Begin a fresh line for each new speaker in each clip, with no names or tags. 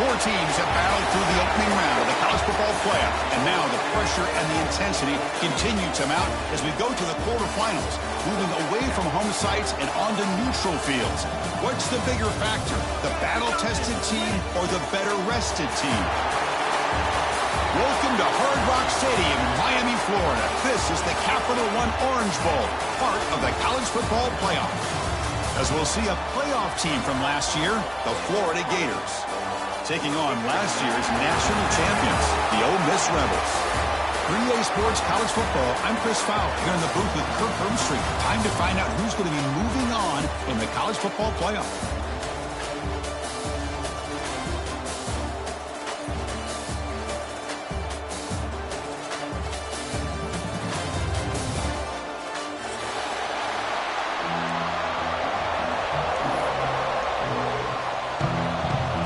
Four teams have battled through the opening round of the college football playoff, and now the pressure and the intensity continue to mount as we go to the quarterfinals, moving away from home sites and onto neutral fields. What's the bigger factor, the battle-tested team or the better-rested team? Welcome to Hard Rock Stadium in Miami, Florida. This is the Capital One Orange Bowl, part of the college football playoff. As we'll see a playoff team from last year, the Florida Gators, taking on last year's national champions, the Ole Miss Rebels. 3A Sports College Football, I'm Chris Fowler, here in the booth with Kirk Hermstreet. Time to find out who's going to be moving on in the college football playoff.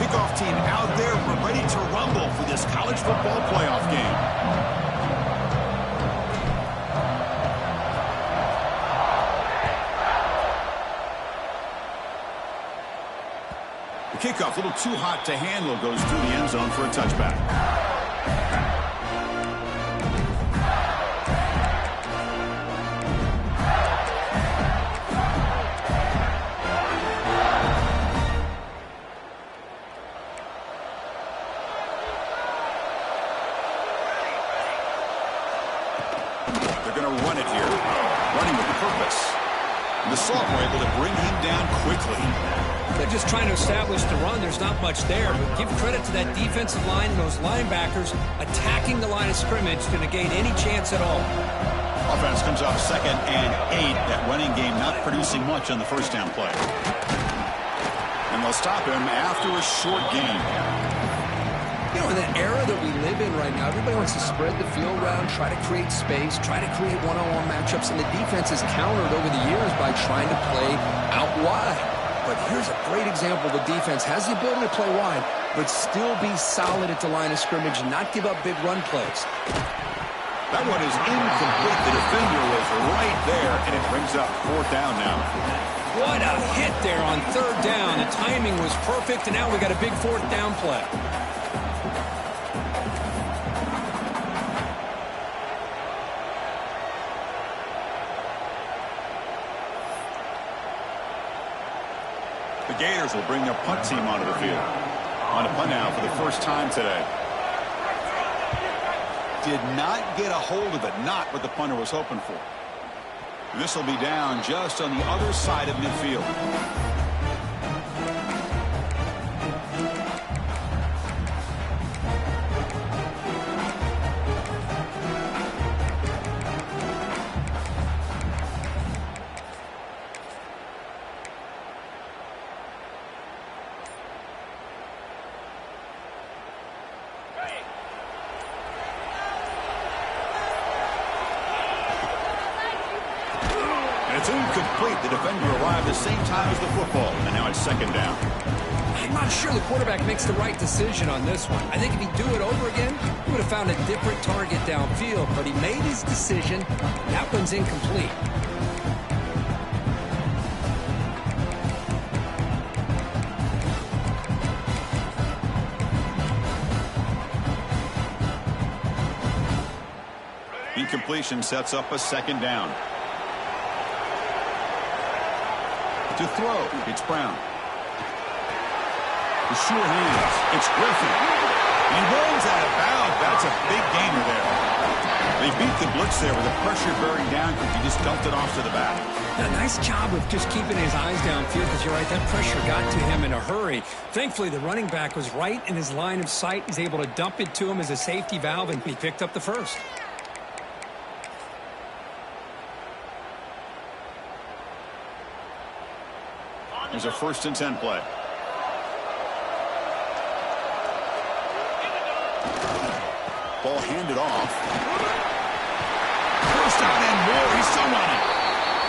Kickoff team out there, we're ready to rumble for this college football playoff game. The kickoff, a little too hot to handle, goes through the end zone for a touchback. They're going to run it here, running with purpose. And the sophomore able to bring him down quickly.
They're just trying to establish the run. There's not much there, but give credit to that defensive line and those linebackers attacking the line of scrimmage to negate any chance at all.
Offense comes off 2nd and 8. That running game not producing much on the first down play. And they'll stop him after a short gain.
You know, in the era that we live in right now, everybody wants to spread the field around, try to create space, try to create one-on-one matchups, and the defense has countered over the years by trying to play out wide. But here's a great example. The defense has the ability to play wide, but still be solid at the line of scrimmage and not give up big run plays.
That one is incomplete. The defender was right there, and it brings up 4th down now.
What a hit there on 3rd down. The timing was perfect, and now we got a big 4th down play.
The Gators will bring their punt team onto the field. On a punt now for the first time today. Did not get a hold of it. Not what the punter was hoping for. This will be down just on the other side of midfield. It's incomplete. The defender arrived the same time as the football, and now it's 2nd down.
I'm not sure the quarterback makes the right decision on this one. I think if he'd do it over again, he would have found a different target downfield, but he made his decision. That one's incomplete.
Incompletion sets up a 2nd down. To throw, it's Brown. The sure hands, it's Griffin. He rolls out of bounds. That's a big gainer there. They beat the blitz there with the pressure bearing down because he just dumped it off to the back.
A nice job of just keeping his eyes downfield because you're right, that pressure got to him in a hurry. Thankfully, the running back was right in his line of sight. He's able to dump it to him as a safety valve, and he picked up the first.
There's a 1st and 10 play. Ball handed off. First down and more. He's still running.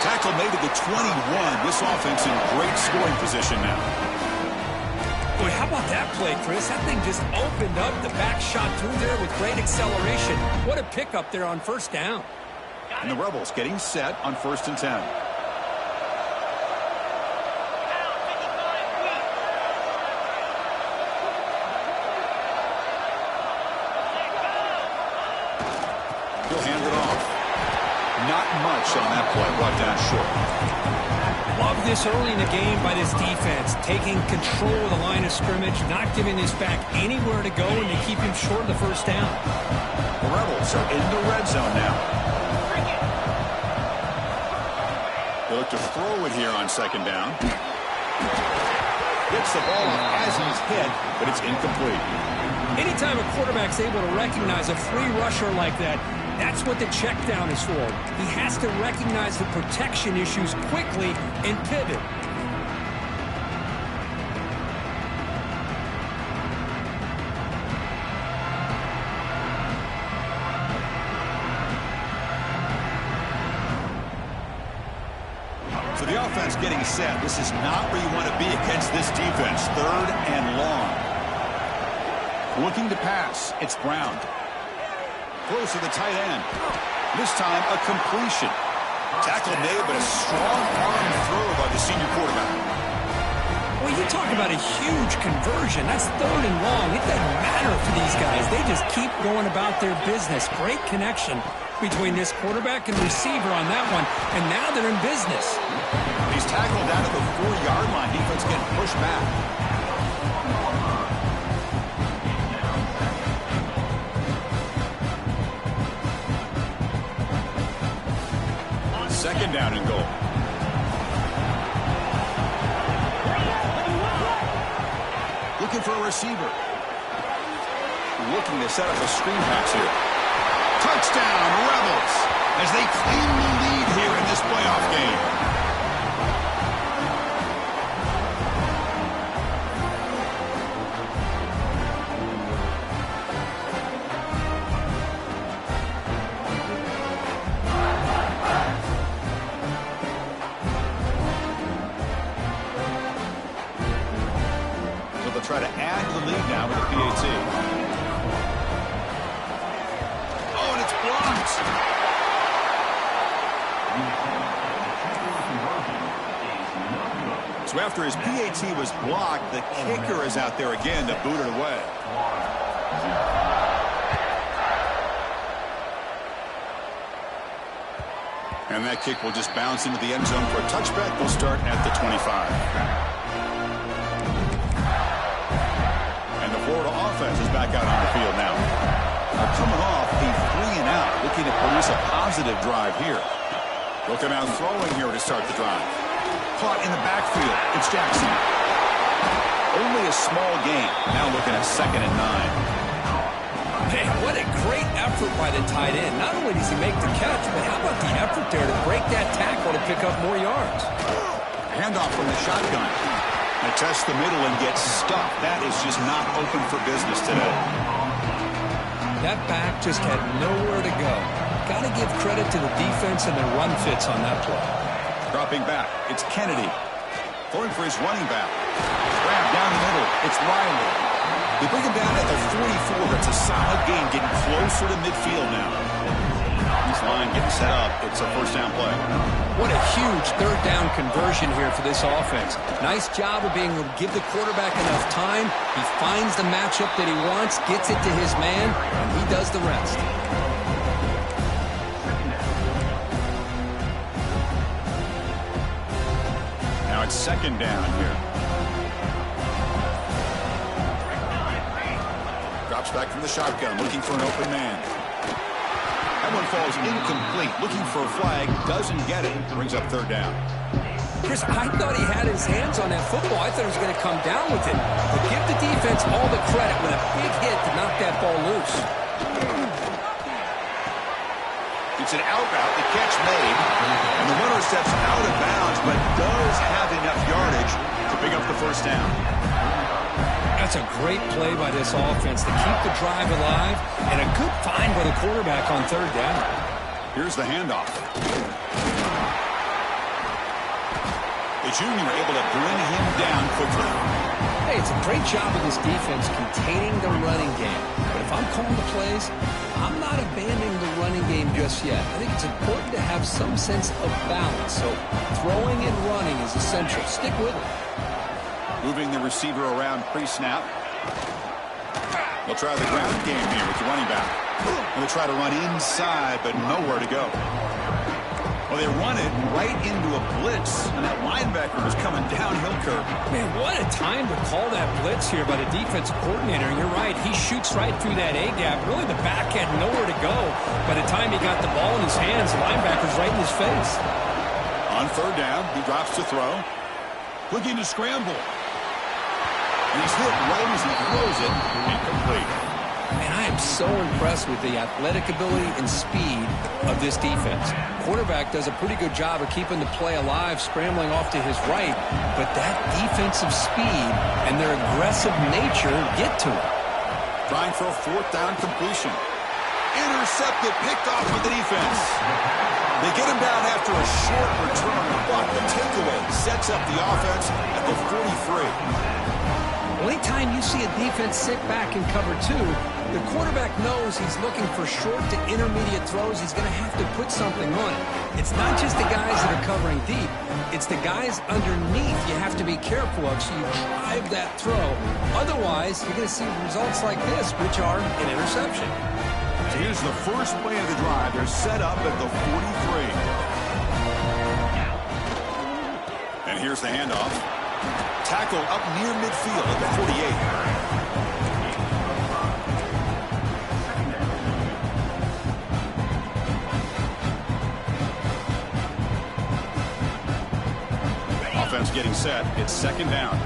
Tackle made at the 21. This offense in great scoring position now.
Boy, how about that play, Chris? That thing just opened up. The back shot through there with great acceleration. What a pickup there on 1st down.
And the Rebels getting set on 1st and 10. hand it off. Not much on that play. Brought down short.
Love this early in the game by this defense. Taking control of the line of scrimmage, not giving this back anywhere to go, and they keep him short of the first down.
The Rebels are in the red zone now. They look to throw it here on second down. Gets the ball as he's hit, but it's incomplete.
Anytime a quarterback's able to recognize a free rusher like that, that's what the check down is for. He has to recognize the protection issues quickly and pivot.
So the offense getting set. This is not where you want to be against this defense. Third and long. Looking to pass. It's Brown. Throws to the tight end. This time a completion. Tackle made, but a strong arm throw by the senior quarterback.
Well, you talk about a huge conversion. That's third and long. It doesn't matter for these guys. They just keep going about their business. Great connection between this quarterback and receiver on that one, and now they're in business.
He's tackled out of the 4-yard line. Defense getting pushed back. Second down and goal. Looking for a receiver. Looking to set up a screen pass here. Touchdown, Rebels, as they claim the lead here in this playoff game. So they'll try to add to the lead now with a PAT. So after his PAT was blocked, the kicker is out there again to boot it away. And that kick will just bounce into the end zone for a touchback. We'll start at the 25. And the Florida offense is back out on the field now. Coming off a 3-and-out, looking to produce a positive drive here. Looking out throwing here to start the drive. Caught in the backfield. It's Jackson. Only a small gain. Now looking at 2nd and 9.
Man, what a great effort by the tight end. Not only does he make the catch, but how about the effort there to break that tackle to pick up more yards?
Handoff from the shotgun. They test the middle and get stuffed. That is just not open for business today.
That back just had nowhere to go. Got to give credit to the defense and their run fits on that play.
Dropping back, it's Kennedy. Throwing for his running back. Grab down the middle, it's Riley. They bring him down at the 44. It's a solid gain, getting closer to midfield now. This line getting set up. It's a first down play.
What a huge third down conversion here for this offense. Nice job of being able to give the quarterback enough time. He finds the matchup that he wants, gets it to his man, and he does the rest.
Now it's second down here. Drops back from the shotgun, looking for an open man. That one falls incomplete. Looking for a flag, doesn't get it. Brings up third down.
Chris, I thought he had his hands on that football. I thought he was going to come down with it. But give the defense all the credit with a big hit to knock that ball loose.
It's an out route, the catch made, and the runner steps out of bounds, but does have enough yardage to pick up the first down.
That's a great play by this offense to keep the drive alive, and a good find by the quarterback on third down.
Here's the handoff. The junior able to bring him down quickly.
Hey, it's a great job of this defense containing the running game. But if I'm calling the plays, I'm not abandoning the running game just yet. I think it's important to have some sense of balance. So throwing and running is essential. Stick with it.
Moving the receiver around pre-snap. They'll try the ground game here with the running back. They'll try to run inside, but nowhere to go. Well, they run it right into a blitz, and that linebacker was coming downhill curve.
Man, what a time to call that blitz here by the defensive coordinator. And you're right, he shoots right through that A-gap. Really, the back had nowhere to go. By the time he got the ball in his hands, the linebacker's right in his face.
On third down, he drops to throw. Looking to scramble. And he's hit right as he throws it. Incomplete.
And I am so impressed with the athletic ability and speed of this defense. Quarterback does a pretty good job of keeping the play alive, scrambling off to his right, but that defensive speed and their aggressive nature get to him.
Trying for a fourth down completion. Intercepted, picked off with the defense. They get him down after a short return, but the takeaway sets up the offense at the 43.
Anytime you see a defense sit back and cover two, the quarterback knows he's looking for short to intermediate throws. He's going to have to put something on it. It's not just the guys that are covering deep. It's the guys underneath you have to be careful of, so you drive that throw. Otherwise, you're going to see results like this, which are an interception.
So here's the first play of the drive. They're set up at the 43. And here's the handoff. Tackle up near midfield at the 48. Offense getting set. It's second down.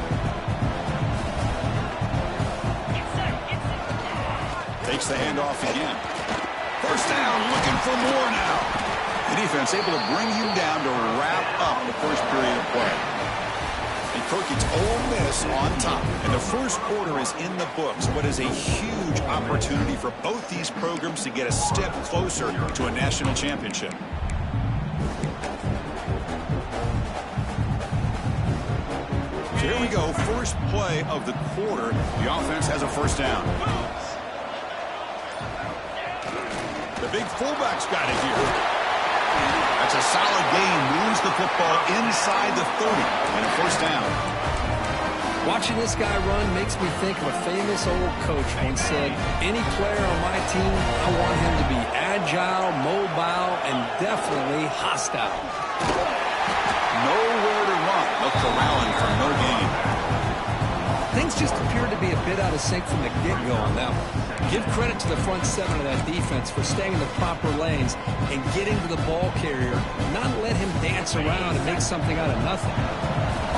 Takes the handoff again. First down, looking for more now. The defense able to bring him down to wrap up the first period of play. And Kirk, it's Ole Miss on top. And the first quarter is in the books. What is a huge opportunity for both these programs to get a step closer to a national championship. So here we go. First play of the quarter. The offense has a first down. The big fullback's got it here. That's a solid gain. Moves the football inside the 30 and a first down.
Watching this guy run makes me think of a famous old coach once said, any player on my team, I want him to be agile, mobile, and definitely hostile.
Nowhere to run. Look for Allen for no gain.
Things just appeared to be a bit out of sync from the get-go on that one. Give credit to the front seven of that defense for staying in the proper lanes and getting to the ball carrier, not let him dance around and make something out of nothing.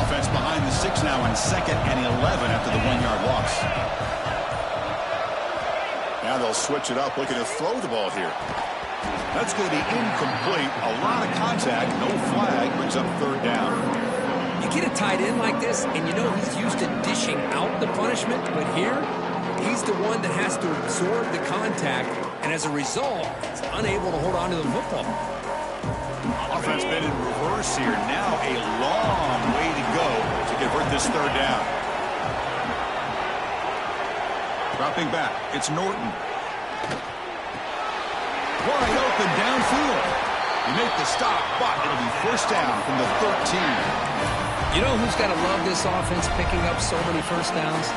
Offense behind the 6 now on 2nd and 11 after the 1-yard loss. Now they'll switch it up, looking to throw the ball here. That's going to be incomplete. A lot of contact, no flag, brings up third down.
You get a tight end like this, and you know he's used to dishing out the punishment, but here, he's the one that has to absorb the contact, and as a result, he's unable to hold on to the football.
Offense been in reverse here. Now a long way to go to convert this third down. Dropping back, it's Norton. Wide open downfield. You make the stop, but it'll be first down from the 13.
You know who's got to love this offense picking up so many first downs?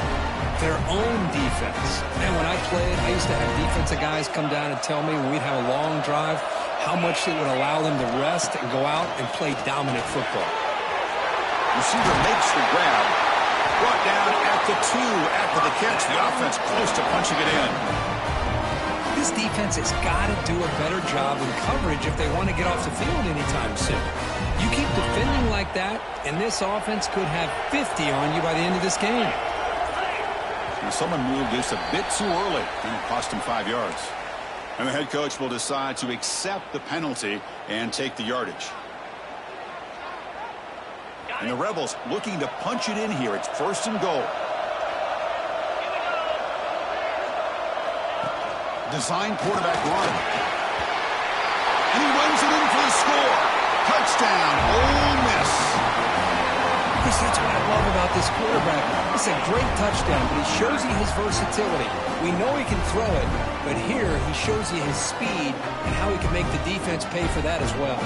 Their own defense. And when I played, I used to have defensive guys come down and tell me when we'd have a long drive how much it would allow them to rest and go out and play dominant football.
Receiver makes the grab. Brought down at the 2 after the catch. The offense close to punching it in.
This defense has got to do a better job in coverage if they want to get off the field anytime soon. You keep defending like that, and this offense could have 50 on you by the end of this game.
Now someone moved this a bit too early, and it cost him 5 yards. And the head coach will decide to accept the penalty and take the yardage. And the Rebels looking to punch it in here. It's first and goal. Design quarterback run. And he runs it in for the score. Touchdown, Ole Miss.
Chris, that's what I love about this quarterback. It's a great touchdown, but he shows you his versatility. We know he can throw it, but here he shows you his speed and how he can make the defense pay for that as well.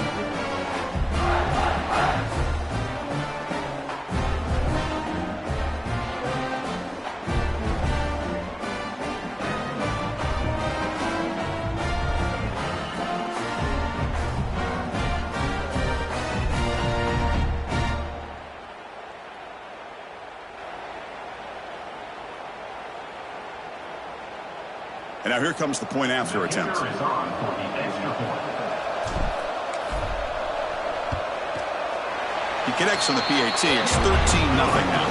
And now here comes the point after attempt. He connects on the PAT. It's 13-0 now.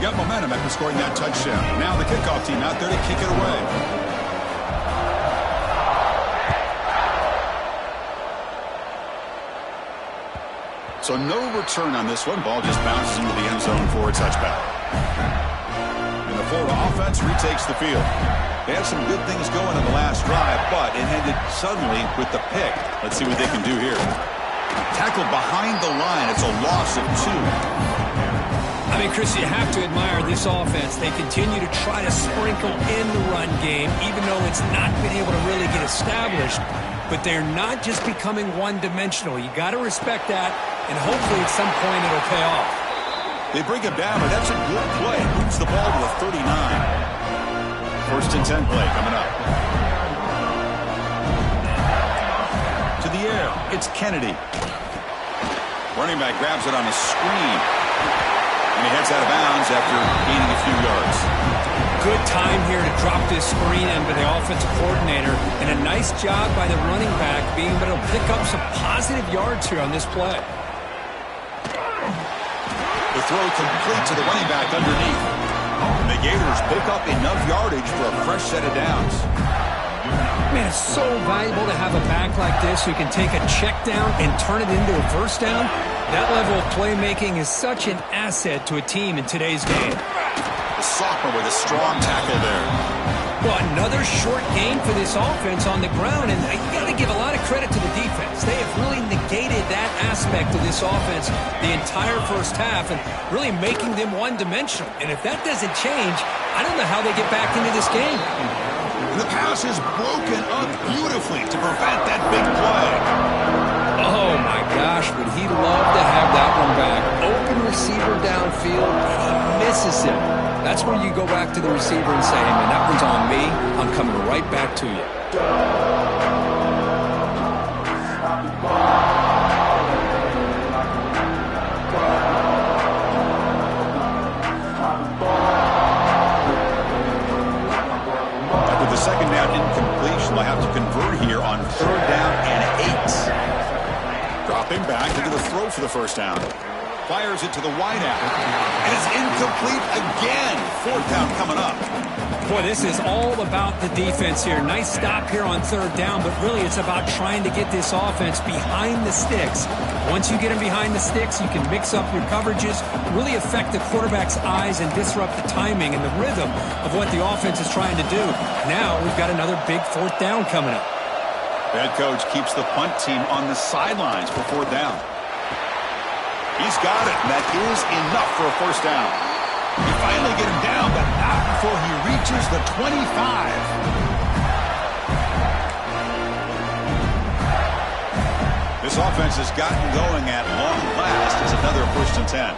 Got momentum after scoring that touchdown. Now the kickoff team out there to kick it away. So no return on this one. Ball just bounces into the end zone for a touchback. And the Florida offense retakes the field. They had some good things going in the last drive, but it ended suddenly with the pick. Let's see what they can do here. Tackled behind the line. It's a loss of 2.
I mean, Chris, you have to admire this offense. They continue to try to sprinkle in the run game, even though it's not been able to really get established. But they're not just becoming one-dimensional. You got to respect that, and hopefully at some point it'll pay off.
They bring him down, but that's a good play. Moves the ball to the 39. First and 10 play coming up. To the air, it's Kennedy. Running back grabs it on a screen. And he heads out of bounds after gaining a few yards.
Good time here to drop this screen in by the offensive coordinator. And a nice job by the running back being able to pick up some positive yards here on this play.
The throw complete to the running back underneath. And the Gators pick up enough yardage for a fresh set of downs.
Man, it's so valuable to have a back like this who can take a check down and turn it into a first down. That level of playmaking is such an asset to a team in today's game.
The sophomore with a strong tackle there.
Well, another short gain for this offense on the ground, and you got to give a lot of credit to the defense. They have really negated that aspect of this offense the entire first half and really making them one-dimensional. And if that doesn't change, I don't know how they get back into this game.
And the pass is broken up beautifully to prevent that big play.
Oh, my gosh, would he love to have that one back. Open receiver downfield, and he misses him. That's where you go back to the receiver and say, hey, man, that one's on me. I'm coming right back to you.
After the second down incompletion, they'll have to convert here on 3rd down and 8. Dropping back into the throw for the first down. Fires it to the wideout. And it's incomplete again. 4th down coming up.
Boy, this is all about the defense here. Nice stop here on 3rd down, but really it's about trying to get this offense behind the sticks. Once you get them behind the sticks, you can mix up your coverages, really affect the quarterback's eyes and disrupt the timing and the rhythm of what the offense is trying to do. Now we've got another big 4th down coming up.
Head coach keeps the punt team on the sidelines for 4th down. He's got it, and that is enough for a first down. You finally get him down, but not before he reaches the 25. This offense has gotten going at long last as another first and 10.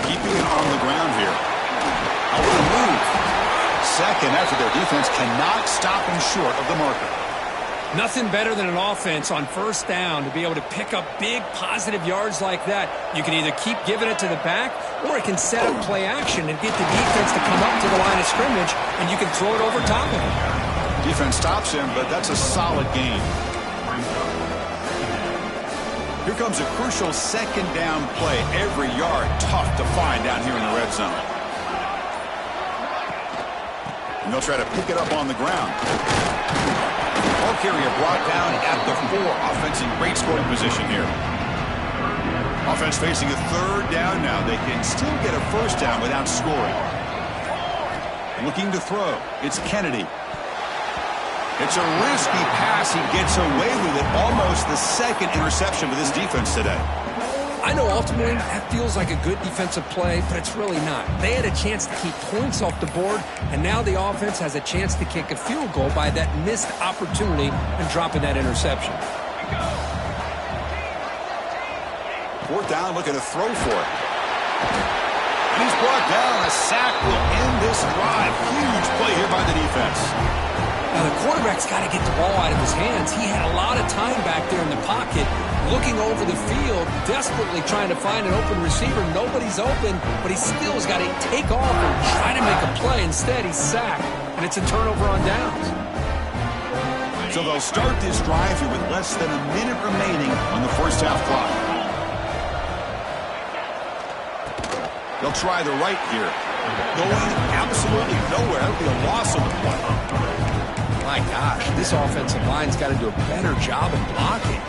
Keeping it on the ground here. How will they move? Second after their defense cannot stop him short of the marker.
Nothing better than an offense on 1st down to be able to pick up big positive yards like that. You can either keep giving it to the back or it can set up play action and get the defense to come up to the line of scrimmage and you can throw it over top of him.
Defense stops him, but that's a solid gain. Here comes a crucial 2nd down play. Every yard tough to find down here in the red zone. And they'll try to pick it up on the ground. Ball carrier brought down at the 4. Offense in great scoring position here. Offense facing a 3rd down now. They can still get a first down without scoring. Looking to throw. It's Kennedy. It's a risky pass. He gets away with it. Almost the 2nd interception for this defense today.
I know ultimately that feels like a good defensive play, but it's really not. They had a chance to keep points off the board, and now the offense has a chance to kick a field goal by that missed opportunity and dropping that interception.
4th down, looking to throw for it. And he's brought down. A sack will end this drive. Huge play here by the defense.
Now, the quarterback's got to get the ball out of his hands. He had a lot of time back there in the pocket, looking over the field, desperately trying to find an open receiver. Nobody's open, but he still has got to take off and try to make a play. Instead, he's sacked, and it's a turnover on downs.
So they'll start this drive here with less than a minute remaining on the first half clock. They'll try the right here. Going absolutely nowhere. That would be a loss of the play.
My gosh, this offensive line's got to do a better job of blocking.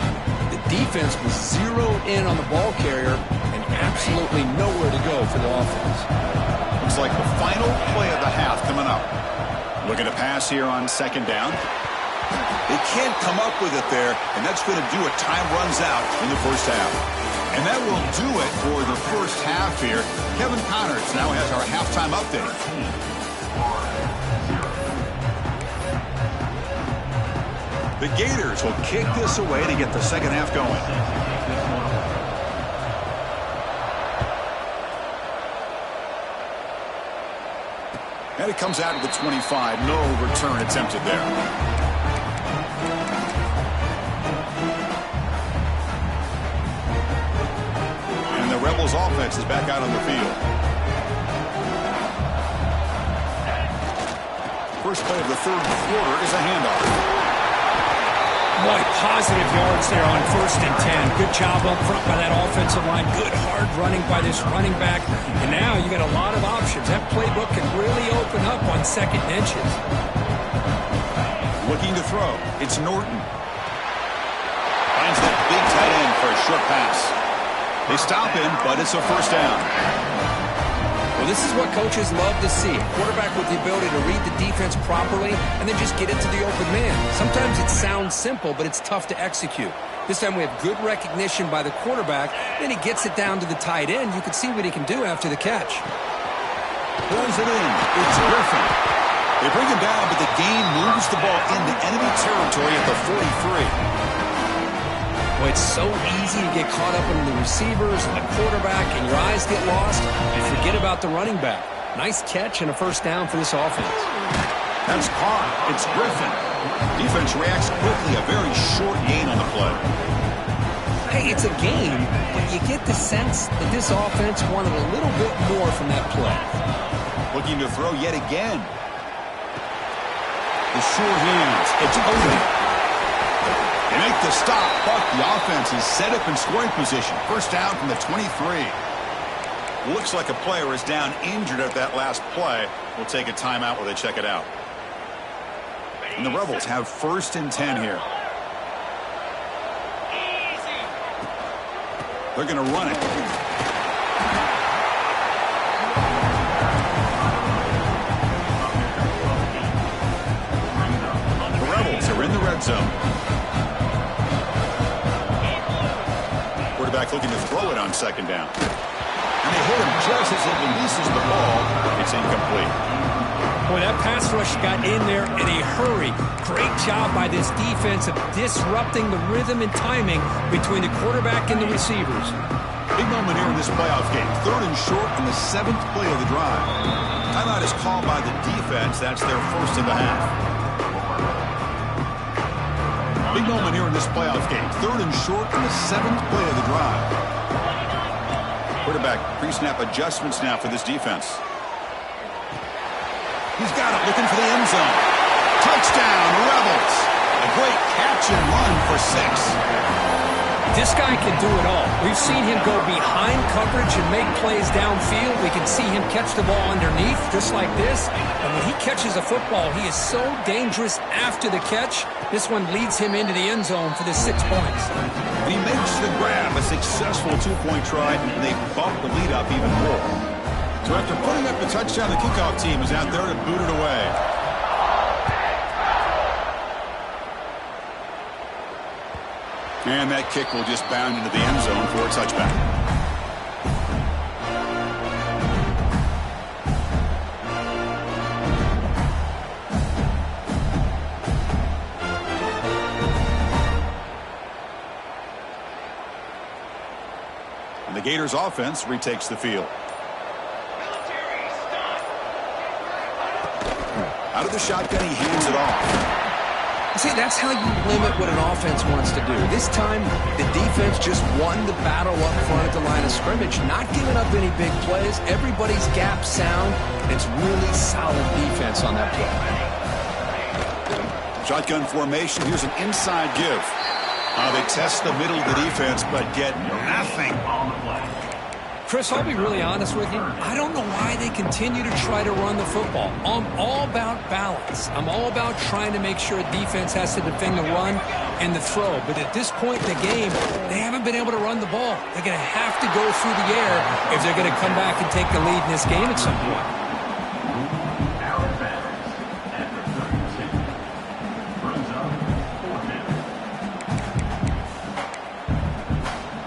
The defense was zeroed in on the ball carrier and absolutely nowhere to go for the offense.
Looks like the final play of the half coming up. Looking to pass here on second down. They can't come up with it there, and that's going to do it. Time runs out in the first half. And that will do it for the first half here. Kevin Connors now has our halftime update. The Gators will kick this away to get the second half going. And it comes out of the 25. No return attempted there. Rebels offense is back out on the field. First play of the third quarter is a handoff.
Boy, positive yards there on 1st and 10. Good job up front by that offensive line. Good hard running by this running back. And now you got a lot of options. That playbook can really open up on second and inches.
Looking to throw. It's Norton. Finds that big tight end for a short pass. They stop him, but it's a first down.
Well, this is what coaches love to see. A quarterback with the ability to read the defense properly and then just get it to the open man. Sometimes it sounds simple, but it's tough to execute. This time we have good recognition by the quarterback. Then he gets it down to the tight end. You can see what he can do after the catch.
Pulls it in. It's Griffin. They bring him down, but the gain moves the ball into enemy territory at the 43.
Well, it's so easy to get caught up in the receivers and the quarterback, and your eyes get lost, and forget about the running back. Nice catch and a first down for this offense.
That's caught. It's Griffin. Defense reacts quickly. A very short gain on the play.
Hey, it's a game, but you get the sense that this offense wanted a little bit more from that play.
Looking to throw yet again. The short hands. It's open. They make the stop, but the offense is set up in scoring position. First down from the 23. Looks like a player is down injured at that last play. We'll take a timeout while they check it out. And the Rebels have 1st and 10 here. They're going to run it. The Rebels are in the red zone. Quarterback looking to throw it on second down. And they hit him just as he releases the ball. It's incomplete.
Boy, that pass rush got in there in a hurry. Great job by this defense of disrupting the rhythm and timing between the quarterback and the receivers.
Big moment here in this playoff game. 3rd and short in the 7th play of the drive. Timeout is called by the defense. That's their first of the half. Big moment here in this playoff game. 3rd and short in the 7th play of the drive. Quarterback pre-snap adjustments now for this defense. He's got it, looking for the end zone. Touchdown, Rebels. A great catch and run for 6.
This guy can do it all. We've seen him go behind coverage and make plays downfield. We can see him catch the ball underneath, just like this. And when he catches a football, he is so dangerous after the catch. This one leads him into the end zone for the 6 points.
He makes the grab, a successful 2-point try, and they bump the lead up even more. So after putting up the touchdown, the kickoff team is out there to boot it away. And that kick will just bound into the end zone for a touchback. And the Gators offense retakes the field. Out of the shotgun, he hands it off.
See, that's how you limit what an offense wants to do. This time, the defense just won the battle up front at the line of scrimmage, not giving up any big plays. Everybody's gap sound. It's really solid defense on that play.
Shotgun formation. Here's an inside give. They test the middle of the defense, but get nothing.
Chris, I'll be really honest with you. I don't know why they continue to try to run the football. I'm all about balance. I'm all about trying to make sure a defense has to defend the run and the throw. But at this point in the game, they haven't been able to run the ball. They're going to have to go through the air if they're going to come back and take the lead in this game at some point.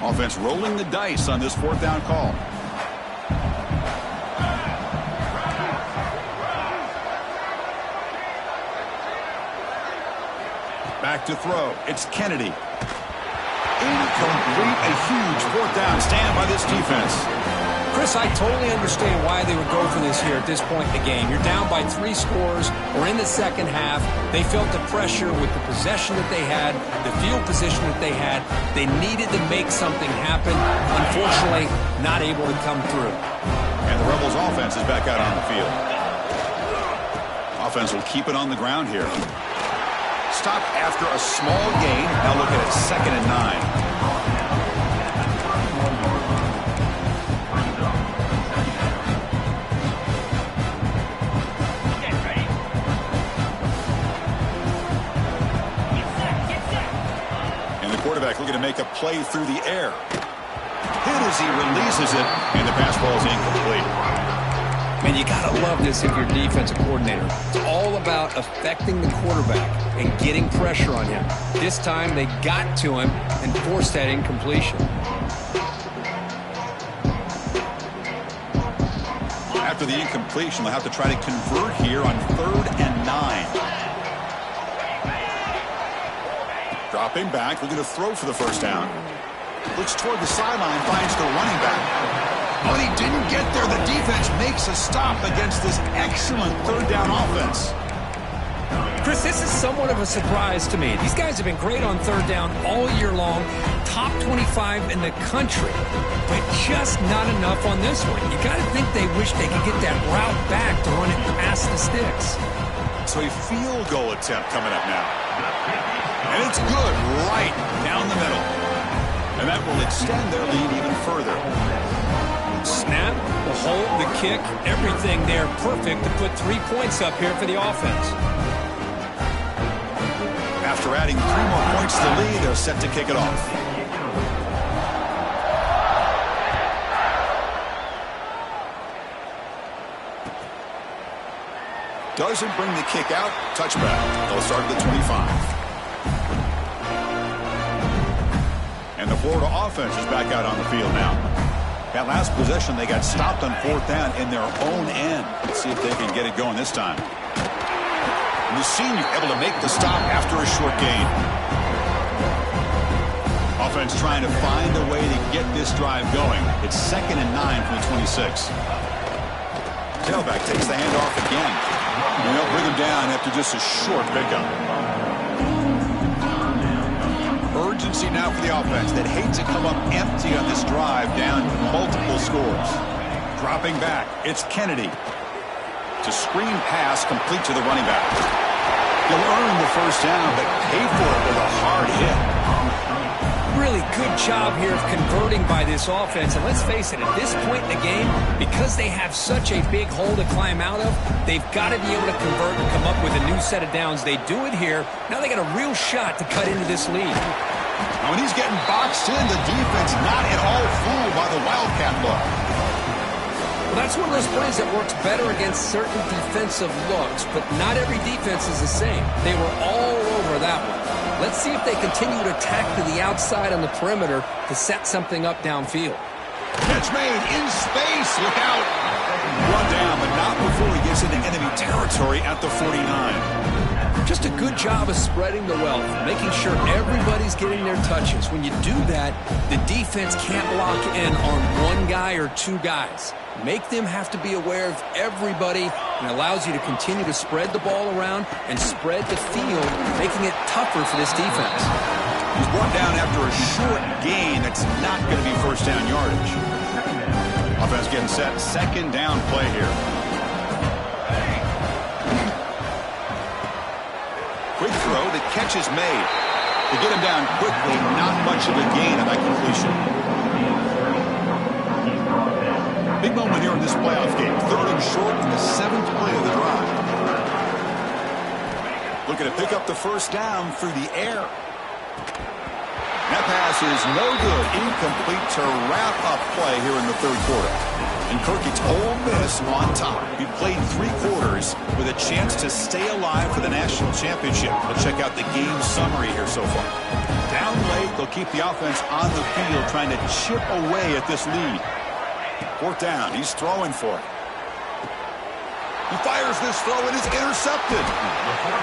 Offense rolling the dice on this fourth down call. Back to throw. It's Kennedy. Incomplete. A huge fourth down stand by this defense.
Chris, I totally understand why they would go for this here at this point in the game. You're down by 3 scores or in the second half. They felt the pressure with the possession that they had, the field position that they had. They needed to make something happen. Unfortunately, not able to come through.
And the Rebels offense is back out on the field. Offense will keep it on the ground here. Stop after a small gain. Now look at it, 2nd and 9. Quarterback looking to make a play through the air. Hit as he releases it, and the pass ball is incomplete.
Man, you got to love this if you're a defensive coordinator. It's all about affecting the quarterback and getting pressure on him. This time, they got to him and forced that incompletion.
After the incompletion, they'll have to try to convert here on 3rd and 9. Dropping back, looking to throw for the first down. Looks toward the sideline, finds the running back. But he didn't get there. The defense makes a stop against this excellent 3rd down offense.
Chris, this is somewhat of a surprise to me. These guys have been great on 3rd down all year long, top 25 in the country, but just not enough on this one. You got to think they wish they could get that route back to run it past the sticks.
So a field goal attempt coming up now. And it's good right down the middle. And that will extend their lead even further.
Snap, the hold, the kick, everything there perfect to put 3 points up here for the offense.
After adding 3 more points to the lead, they're set to kick it off. Doesn't bring the kick out. Touchback. They'll start at the 25. And the Florida offense is back out on the field now. That last possession, they got stopped on 4th down in their own end. Let's see if they can get it going this time. And the senior able to make the stop after a short gain. Offense trying to find a way to get this drive going. It's 2nd and 9 from the 26. Tailback takes the handoff again. And they'll bring him down after just a short pickup. Urgency now for the offense that hate to come up empty on this drive, down multiple scores. Dropping back, it's Kennedy. To screen pass complete to the running back. He'll earn the first down, but pay for it with a hard hit.
Really good job here of converting by this offense. And let's face it, at this point in the game, because they have such a big hole to climb out of, they've got to be able to convert and come up with a new set of downs. They do it here. Now they got a real shot to cut into this lead.
When he's getting boxed in, the defense not at all fooled by the Wildcat look.
Well, that's one of those plays that works better against certain defensive looks, but not every defense is the same. They were all over that one. Let's see if they continue to attack to the outside on the perimeter to set something up downfield.
Catch made in space. Look out. Run down, but not before he gets into enemy territory at the 49.
Just a good job of spreading the wealth, making sure everybody's getting their touches. When you do that, the defense can't lock in on one guy or two guys. Make them have to be aware of everybody, and allows you to continue to spread the ball around and spread the field, making it tougher for this defense.
He's brought down after a short gain that's not going to be first down yardage. Offense getting set. Second down play here. Quick throw. The catch is made. To get him down quickly, not much of a gain on that completion. Big moment here in this playoff game. Third and short in the 7th play of the drive. Looking to pick up the first down through the air. That pass is no good. Incomplete to wrap up play here in the 3rd quarter. And Kirk, it's Ole Miss on top. He played 3 quarters with a chance to stay alive for the national championship. We'll check out the game summary here so far. Down late, they'll keep the offense on the field trying to chip away at this lead. 4th down. He's throwing for it. He fires this throw and is intercepted.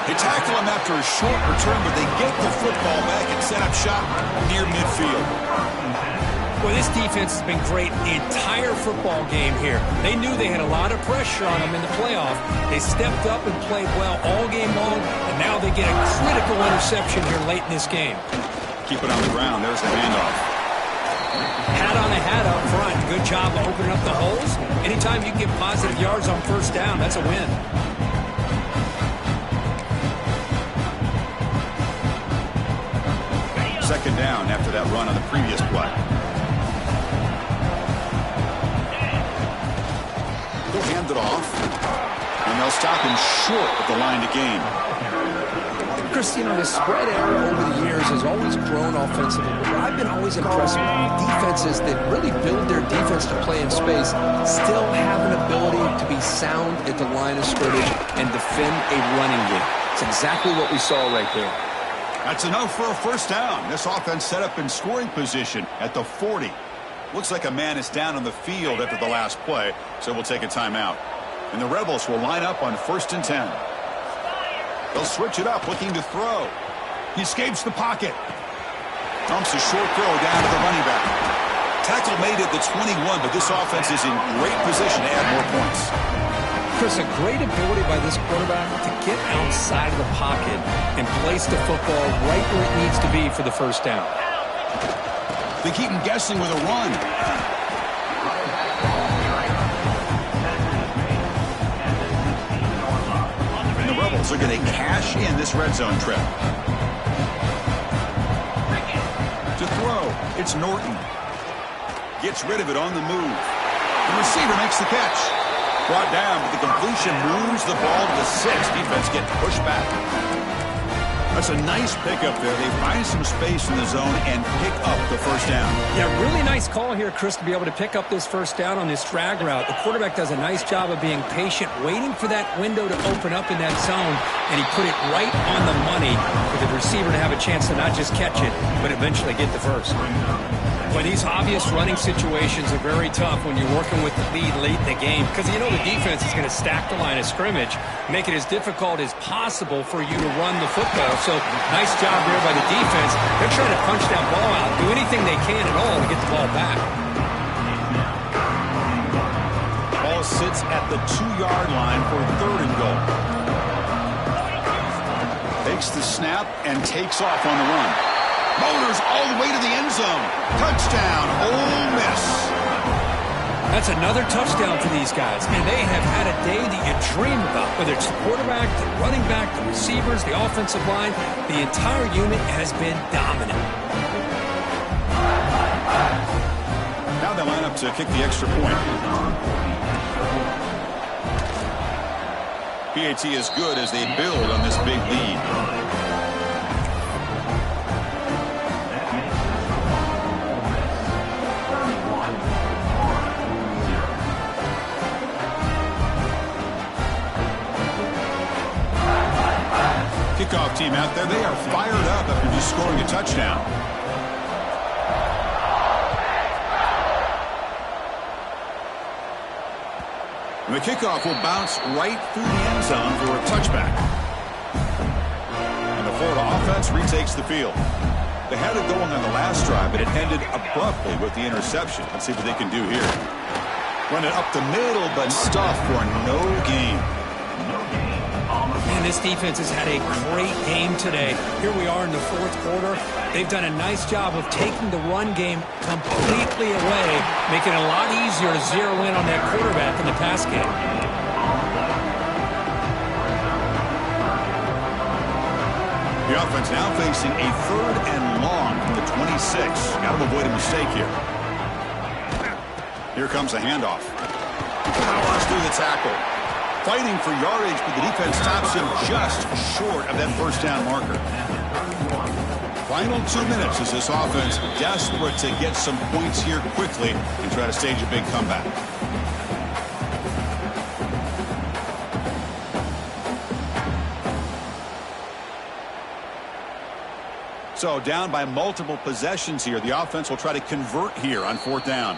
They tackle him after a short return, but they get the football back and set up shop near midfield.
Well, this defense has been great the entire football game here. They knew they had a lot of pressure on them in the playoff. They stepped up and played well all game long, and now they get a critical interception here late in this game.
Keep it on the ground. There's the handoff.
Hat on a hat up front. Good job of opening up the holes. Anytime you get positive yards on first down, that's a win.
Second down after that run on the previous play. They'll hand it off, and they'll stop him short of the line to gain.
Chris, you know, the spread era over the years has always grown offensively, but I've been always impressed with defenses that really build their defense to play in space, still have an ability to be sound at the line of scrimmage and defend a running game. It's exactly what we saw right there.
That's enough for a first down. This offense set up in scoring position at the 40. Looks like a man is down on the field after the last play, so we'll take a timeout. And the Rebels will line up on 1st and 10. They'll switch it up, looking to throw. He escapes the pocket. Dumps a short throw down to the running back. Tackle made at the 21, but this offense is in great position to add more points.
Chris, a great ability by this quarterback to get outside of the pocket and place the football right where it needs to be for the first down.
They keep him guessing with a run. Rebels are going to cash in this red zone trip. To throw, it's Norton. Gets rid of it on the move. The receiver makes the catch. Brought down, but the completion moves the ball to the 6. Defense getting pushed back. That's a nice pickup there. They find some space in the zone and pick up the first down.
Yeah, really nice call here, Chris, to be able to pick up this first down on this drag route. The quarterback does a nice job of being patient, waiting for that window to open up in that zone, and he put it right on the money for the receiver to have a chance to not just catch it, but eventually get the first. But these obvious running situations are very tough when you're working with the lead late in the game, because you know the defense is going to stack the line of scrimmage, make it as difficult as possible for you to run the football. So nice job there by the defense. They're trying to punch that ball out, do anything they can at all to get the ball back.
Ball sits at the 2-yard line for 3rd and goal. Takes the snap and takes off on the run. Motors all the way to the end zone. Touchdown, Ole Miss.
That's another touchdown for these guys. Man, they have had a day that you dream about, whether it's the quarterback, the running back, the receivers, the offensive line. The entire unit has been dominant.
Now they line up to kick the extra point. PAT is good as they build on this big lead. Kickoff team out there, they are fired up after just scoring a touchdown. And the kickoff will bounce right through the end zone for a touchback. Florida offense retakes the field. They had it going on the last drive, but it ended abruptly with the interception. Let's see what they can do here. Run it up the middle, but stuffed for no gain.
Man, this defense has had a great game today. Here we are in the fourth quarter. They've done a nice job of taking the run game completely away, making it a lot easier to zero in on that quarterback in the pass game.
The offense now facing a 3rd and long from the 26. Got to avoid a mistake here. Here comes a handoff. Powers through the tackle. Fighting for yardage, but the defense stops him just short of that first down marker. Final 2 minutes as this offense desperate to get some points here quickly and try to stage a big comeback. So down by multiple possessions here. The offense will try to convert here on 4th down.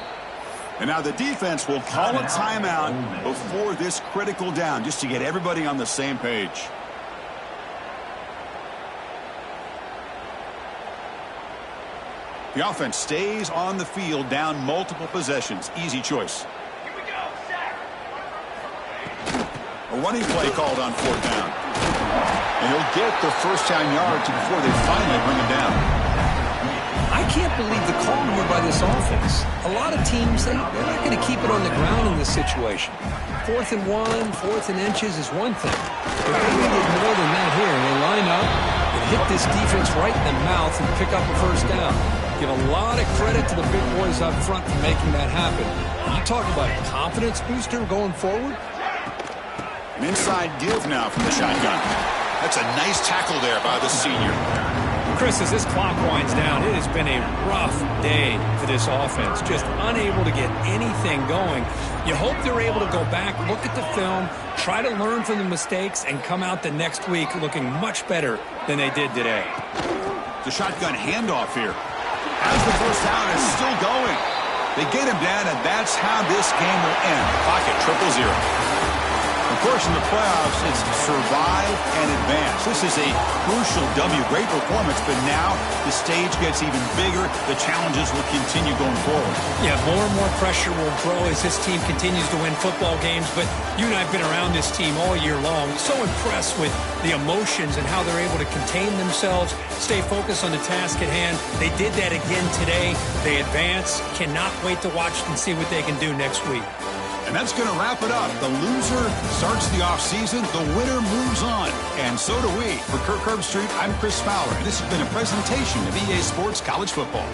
And now the defense will call a timeout before this critical down just to get everybody on the same page. The offense stays on the field down multiple possessions. Easy choice.
Here we go, set.
A running play called on 4th down. And he'll get the first down yards before they finally bring him down.
I can't believe the call here by this offense. A lot of teams, they're not going to keep it on the ground in this situation. 4th and 1, 4th and inches is one thing. But they did more than that here. They line up and hit this defense right in the mouth and pick up a first down. Give a lot of credit to the big boys up front for making that happen. You talk about a confidence booster going forward.
An inside give now from the shotgun. That's a nice tackle there by the senior.
Chris, as this clock winds down, it has been a rough day for this offense. Just unable to get anything going. You hope they're able to go back, look at the film, try to learn from the mistakes, and come out the next week looking much better than they did today.
The shotgun handoff here. As the first down is still going. They get him down, and that's how this game will end. Clock at 0-0. Of course, in the playoffs, it's survive and advance. This is a crucial W. Great performance, but now the stage gets even bigger. The challenges will continue going forward.
Yeah, more and more pressure will grow as this team continues to win football games, but you and I have been around this team all year long. So impressed with the emotions and how they're able to contain themselves, stay focused on the task at hand. They did that again today. They advance. Cannot wait to watch and see what they can do next week.
And that's going to wrap it up. The loser starts the offseason. The winner moves on. And so do we. For Kirk Herbstreit, I'm Chris Fowler. And this has been a presentation of EA Sports College Football.